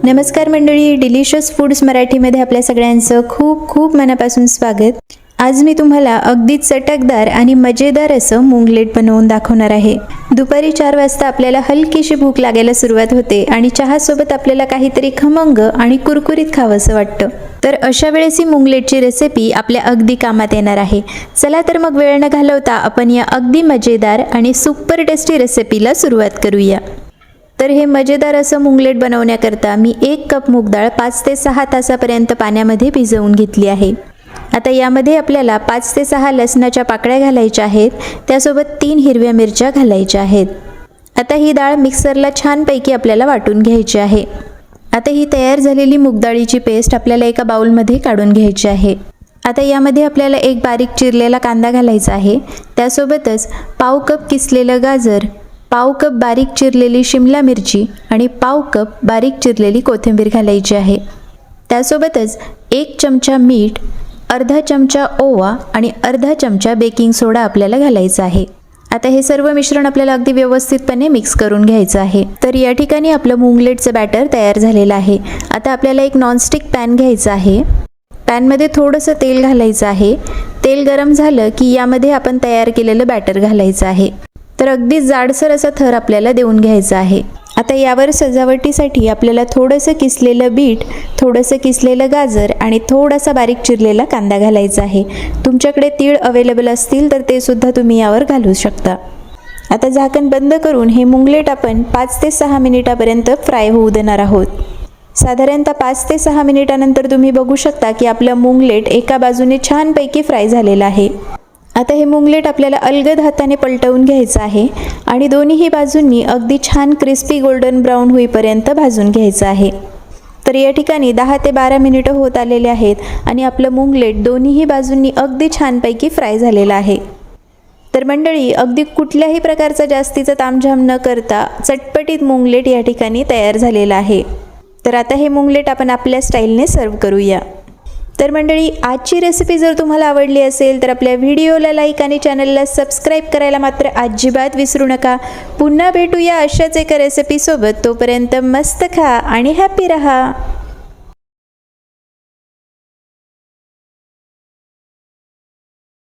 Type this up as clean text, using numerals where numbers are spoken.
नमस्कार मंडळी, delicious foods मराठीमध्ये आपल्या सगळ्यांचं खूप खूप मनापासून स्वागत। आज मी तुम्हाला अगदी चटकदार आणि मजेदार असं मुंगलेट बनवून दाखवणार आहे। दुपारी 4 वाजता आपल्याला हलकीशी भूक लागायला सुरुवात होते आणि चहासोबत आपल्याला काहीतरी खमंग आणि कुरकुरीत खावंसं वाटतं। तर अशा वेळेस ही मुंगलेटची रेसिपी आपल्या अगदी कामात येणार आहे। चला तर मग वेळ न घालवता आपण या अगदी मजेदार आणि सुपर टेस्टी रेसिपीला सुरुवात करूया। तर हे मजेदार असं मुंगलेट बनवण्याकरता मी 1 कप मूग डाळ 5 ते 6 तासापर्यंत पाण्यामध्ये भिजवून घेतली आहे। आता यामध्ये आपल्याला 5 ते 6 लसणाच्या पाकळ्या घालायच्या आहेत, त्यासोबत 3 हिरव्या मिरच्या घालायच्या आहेत। आता ही डाळ मिक्सरला छानपैकी आपल्याला वाटून घ्यायची आहे। आता ही तयार झालेली मूग डाळीची पेस्ट आपल्याला एका बाउलमध्ये काढून घ्यायची आहे। आता यामध्ये आपल्याला एक बारीक चिरलेला कांदा घालायचा आहे, त्यासोबतच पाव कप किसलेलं गाजर, पाव कप बारीक चिरलेली शिमला मिरची आणि पाव कप बारीक चिरलेली कोथिंबीर घालायची आहे। त्यासोबतच 1 चमचा मीठ, अर्धा चमचा ओवा आणि अर्धा चमचा बेकिंग सोडा आपल्याला घालायचा आहे। आता हे सर्व मिश्रण आपल्याला अगदी व्यवस्थितपणे मिक्स करून घ्यायचं आहे। तर या ठिकाणी आपलं मुंगलेटचं बॅटर तयार झालेलं आहे। आता आपल्याला एक नॉनस्टिक पॅन घ्यायचा आहे। पॅनमध्ये थोडंसं तेल घालायचं आहे। तेल गरम झालं की यामध्ये आपण तयार केलेलं बॅटर घालायचं आहे। तर अगदी जाडसर असा थर आपल्याला देऊन घ्यायचा आहे। आता यावर सजावटीसाठी आपल्याला थोडंसं किसलेलं बीट, थोडंसं किसलेलं गाजर आणि थोडासा बारीक चिरलेला कांदा घालायचा आहे। तुमच्याकडे तीळ अवेलेबल असतील तर ते सुद्धा तुम्ही यावर घालू शकता। आता झाकण बंद करून हे मुंगलेट आपण 5 ते 6 मिनिटापर्यंत फ्राय होऊ देणार आहोत। साधारणतः 5 ते 6 मिनिटानंतर तुम्ही बघू शकता की आपलं मुंगलेट एका बाजूने छानपैकी फ्राय झालेलं आहे। आता हे मुंगलेट आपल्याला अलगद हाताने पलटवून घ्यायचं आहे आणि दोन्हीही बाजूंनी अगदी छान क्रिस्पी गोल्डन ब्राऊन होईपर्यंत भाजून घ्यायचं आहे। तर या ठिकाणी 10 ते 12 मिनिटं होत आलेले आहेत आणि आपलं मुंगलेट दोन्हीही बाजूंनी अगदी छानपैकी फ्राय झालेलं आहे। तर मंडळी, अगदी कुठल्याही प्रकारचा जास्तीचा तामझाम न करता चटपटीत मुंगलेट या ठिकाणी तयार झालेलं आहे। तर आता हे मुंगलेट आपण आपल्या स्टाईलने सर्व करूया। तर मंडळी, आजची रेसिपी जर तुम्हाला आवडली असेल तर आपल्या व्हिडिओला लाईक आणि चॅनलला सबस्क्राईब करायला मात्र अजिबात विसरू नका। पुन्हा भेटूया अशाच एका रेसिपीसोबत। तोपर्यंत मस्त खा आणि हॅपी रहा।